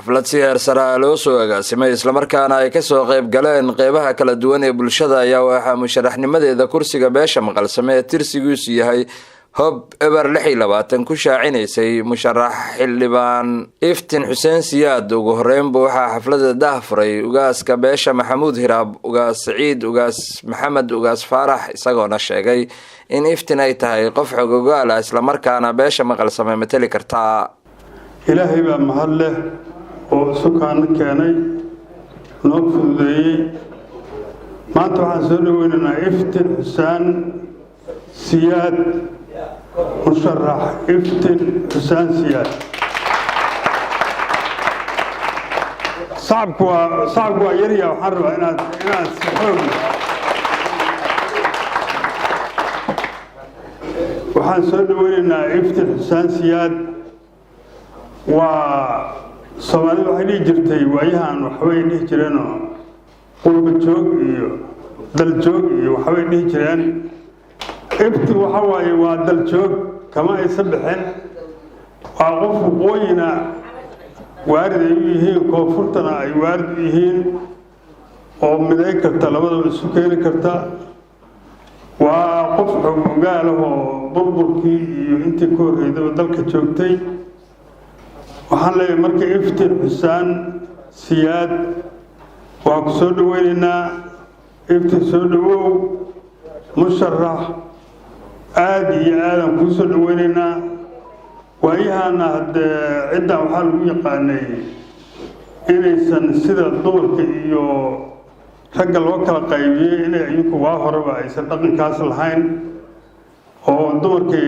xaflad si heer sare ah loo soo agaasimay islamarkaana ay ka soo qayb galeen qeybaha kala duwan ee bulshada ayaa waxaa musharaxnimadeeda kursiga beesha maqalsame ee tirsigiisu yahay hob eber 26 ku shaacinaysay musharax xildhibaan iftiin xuseen siyaad. ugu horeynba waxaa xafladda daahfuray ugaaska beesha maxamuud hiraab, ugaas saciid, ugaas maxamed, ugaas faarax, isagoona sheegay in iftiin ay tahay qof xogogaal ah islamarkaana beesha maqalsame matali kartaa. ilaahay baa mahad leh oo sukaan keenay noo fududeeyay. maanta waxaan soo dhaweynaynaa iftiin xuseen siyaad, musharax iftiin xuseen siyaad. صعب ويريا وحرب أنا سحوم وحن سودوينا إفتح حسين سياد وصومالي وحيلي جرتي وياهن وحويني جرينو قلب الجوق دل جوق وحويني جرين إفتح وحواي ودل جوق كما يسبحن وعقف قوينا وارد يهين كوفرتنا أي وارد يهين أو مدعي كرتا لبدا السكين كرتا وقف قاله بربركي انت كور إذا بدلك جوجتي وحن لي مركي إفتين حسين سياد وأقصد ويننا إفتين سودو مشرح آدي آدم كسود ويننا وأيهana cidda waxaa lagu yaqaanay inaysan sida dumarka iyo ragga loo kala qaybiyay inay ayuku waa horeba aysan dhaqankaas lahayn oo dumarka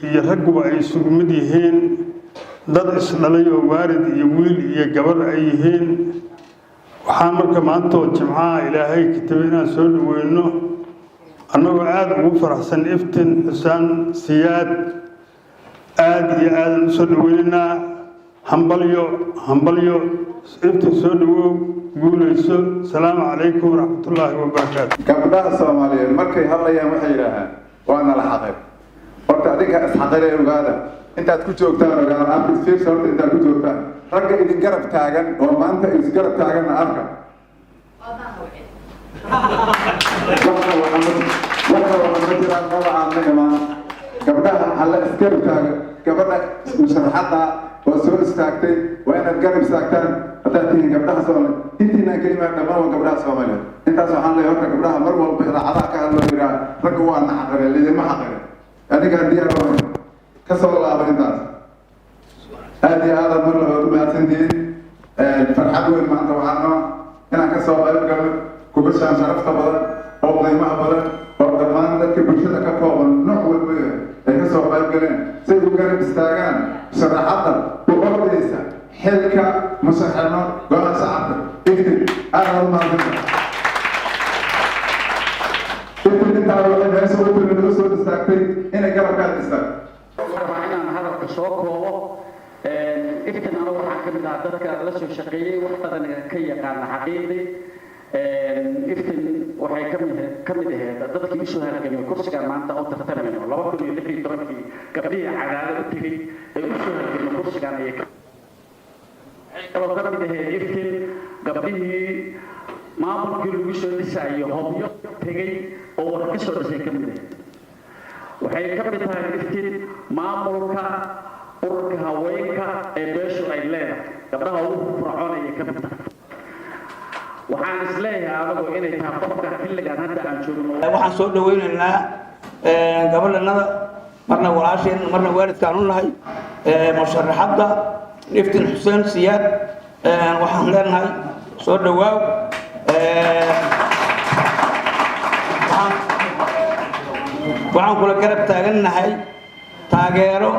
iyo ragguba ay isugu mid yihiin, dad isdhalay oo waarid iyo wiil iyo gabar ay yihiin. waxaan marka maanta oo jimcaha ilaahay kitabay inaan soo dhaweyno annagoo aad ugu faraxsan iftiin xuseen siyaad. aad iyo aadan soo dhaweynaa hambalyo iftiin soo dhawow guulayso. salaamu calaykum waraxmatullaahi wabarakaatu. gabdhaha Soomaaliyeed markay hadlayaan waxay yiraahdaan waana la xaqay. horta adiga isxaqay ogaada intaad ku joogtaan ogaada afis fiirso horta intaad ku joogtaan ragga idin garab taagan oo maanta is garab taagan arka gabdhaha alla iskar taagan gabadha musharaxada oo soo istaagtay waa inaad garab istaagtaan haddaad tihiin gabdhaha Soomaaliyeed. intiina kalimaa dhammaan gabdhaha Soomaaliyeed intaas waxaan leeyahay horta gabdhaha mar walba idaacadaha ka hadloo jiraa ragga waa naxaqare lidima xaqare adiga diyaar oo ka soo laabay intaas aad iyo aad mar laba mahadsantihiin. farxad weyn maanta waxaan inaan ka soo qayb galo kubashaan sharafta badan oo qiimaha badan oo dhammaan dadka bulshada ka kooban nooc walba ay ka soo qayb galeen si ay u garab istaagaan sharaxadan u ordaysa xilka musharaxno golaha shacabka. iftiin aad mahadsantahay. iftiin intaa waxay meesha u timid oo soo istaagtay inay garabkaad istaagto. waxaan inaan hadalka soo koobo iftiin anigu waxaan ka mid ahaa dadka la soo shaqeeyey wax badan ka yaqaana xaqiiqdii. iftiin waxay ka mid ahayd dadkii isoo halgamay kursigan maanta oo tartamayno 2016 gabdhihii cadaalo u tegey ee usoo halgamay kursigan ayay ka mid ahayd iftiin gabdhihii maamulkii lagu soo dhisayo hobyo tegey oo wax ka soo dhisay ka mid ahayd. waxay ka mid tahay iftiin maamulka ururka haweenka ee beeshu ay leedahay gabdhaha ugu fircoonaya ka mid tahay. waxaan isleeyahay anagu inay tahay qofka xilligan hadda aan joogno. waxaan soo dhaweynaynaa gabadhanada marna walaasheen marna waalidkaan u nahay musharaxadda iftiin xuseen siyaad. waxaan leenahay soo dhawaaw. waxaan kula garab taagannahay taageero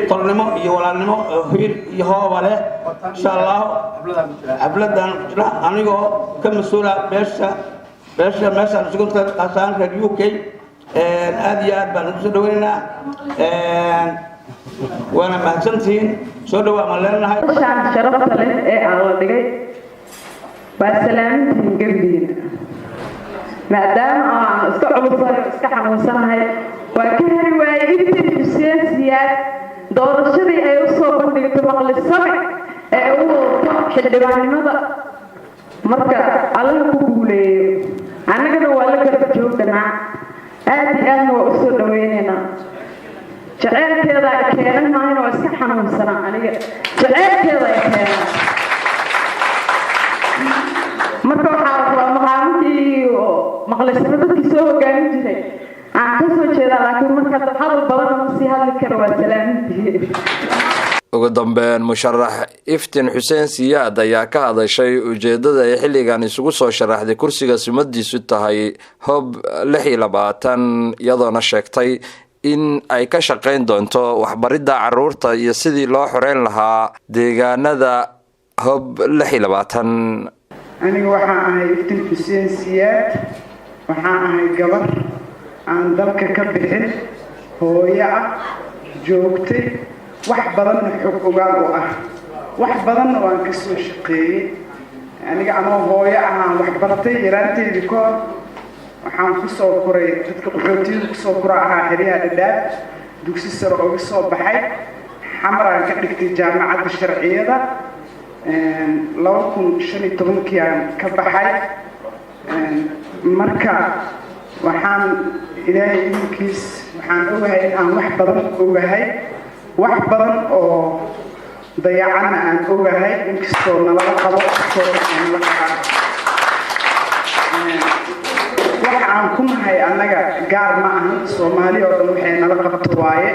tolnimo iyo walaalnimo hiir iyo hooba leh insha Allah. xafladan anigoo ka mas'uula beesha meesha sugunta qasaan reer UK aad iyo aad baan soo dhaweynaynaa. waana mahadsantihiin soo dhawaa ma leenahay. sharafta leh ee aan la dhigay baa salaamintiin garbiina maadaama aan iska culusahay iska xanuunsanahay waa ka heli waayay iftiin xuseen siyaad doorashadii ay u soo bandhigtay maqlisame ee uu xildhibaannimada marka alla ku guuleeyo annagana waa la garab joogdanaa aad iyo aadna waa usoo dhaweynaynaa jaceylkeeda ay keenan maahayna waa iska xanuunsanaa aniga jaceylkeeda ay keenan marka waxaa rabaa maqaamintii maqlaysano dadkii soo hogaamin jiray aan ka soo jeedaa laakiin marka hadal badan ma sii hadli karo waa salaamintii ugu dambeyn musharax iftiin xuseen siyaad ayaa ka hadashay ujeedada ay xilligan isugu soo sharaxday kursiga sumadiisu tahay hob 26 iyadoona sheegtay in ay ka shaqayn doonto waxbaridda caruurta iyo sidii loo xoreyn lahaa deegaanada hob 26 aniga waxaan ahay iftiin xuseen siyaad waxaan ahay gabar aan dalka ka bixin hooyo ah joogtay wax badanna xog ogaal u ah wax badanna waan ka soo shaqeeyey aniga anoo hooyo ahaan wax bartay yaraanteedii ka hor waxaan ku soo koray dadka qaxootiyada kusoo kora ahaa xeryaha dhadhaab dugsi sare uga soo baxay xamaraan ka dhigtay jaamacadda sharciyada 2015 aan ka baxay marka waxaan ilaahay idinkiis waxaan ogahay in aan wax badan ogahay wax badan oo dayacana aan ogahay inkastoo nalaga qabo waxa aan ku nahay annaga gaar ma ahan Soomaali oo dhan waxay nala qabto waaye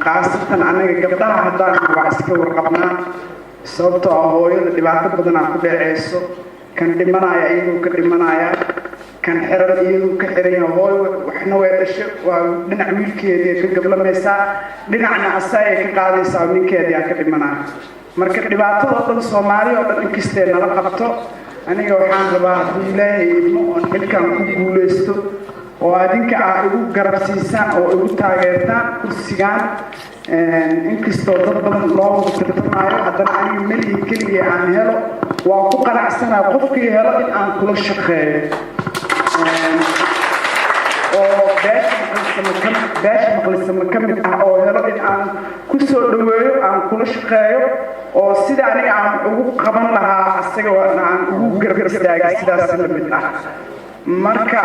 qaasatan annaga gabdhaha haddaan waa iska warqabnaa sababtoo ah hooyada dhibaato badan aan ku dhaceyso kan dhimanaya iyadoo ka dhimanaya kan xiran iyadoo ka xiran hooyo waxna way dhashay waa dhinac wiilkeedii ka gablamaysaa dhinacna asay ka qaadaysaa ninkeedii ka dhimanaya marka dhibaatada dhan Soomaali oo dhan inkastee nala qabto aniga waxaan rabaa ilaahay idmo oo xilkan ku guuleysto oo adinka igu garabsiisaan oo igu taageertaan kursigan inkastoo dad badan loo wada tartamaayo haddana aniga melihi keligii aan helo waa ku qanacsanaa qofkii helo in aan kula shaqeeyo oo beesha maqlisama ka mid ah oo helo in aan ku soo dhaweeyo aan kula shaqeeyo oo sida aniga aan ugu qaban lahaa asaga aan ugu garab istaagay sidaas la mid ah marka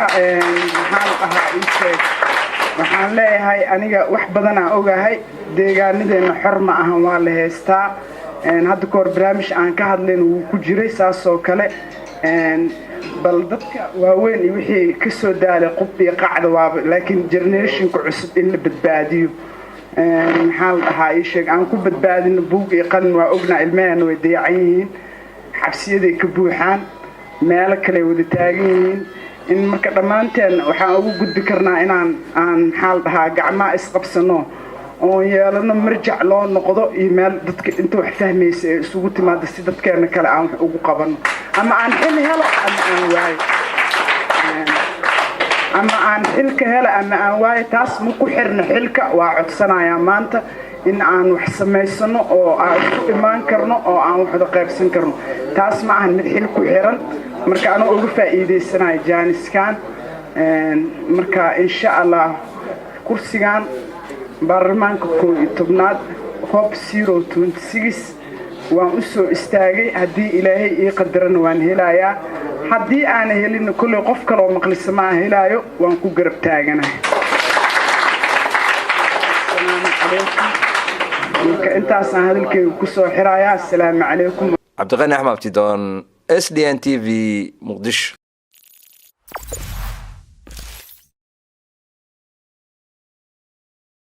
waxaan leeyahay aniga wax badan aan ogahay deegaanadeena xor ma ahan waa la heystaa hadda ka hor barnaamij aan ka hadlayn wuu ku jiray saasoo kale bal dadka waaweyn iyo wixii ka soo daalay qof iyo qacda waaba laakiin generationka cusub in la badbaadiyo maxaa la dhahaa ii sheeg aan ku badbaadino buug iyo qalin waa ognaa ilmahana way dayacan yihiin xabsiyaday ka buuxaan meelo kale wada taagan yihiin in marka dhammaanteen waxaan ugu gudbi karnaa inaan maxaa la dhahaa gacmaha isqabsano oo yeelano marjac loo noqdo iyo meel dadka inta wax fahmaysa ee isugu timaada si dadkeena kale aan wax ugu qabano ama aan xil helo ama aan waayo ama aan xilka helo ama aan waayo taas ma ku xirna xilka waa codsanayaa maanta in aan wax samaysano oo aan isku imaan karno oo aan waxda qaybsan karno taas ma ahan mid xil ku xiran marka anoo uga faa'iideysanayo jaaniskan marka insha Allah kursigan baarlamaanka 11aad hob 026 waan u soo istaagay haddii ilaahay ii qadarana waan helayaa haddii aan helin kulli qof kale oo maqlisama helaayo waan ku garab taaganahay marka intaas aan hadalkayga ku soo xirayaa assalaamu calaykum cabdiqani axmed abtidoon SDN TV muqdisho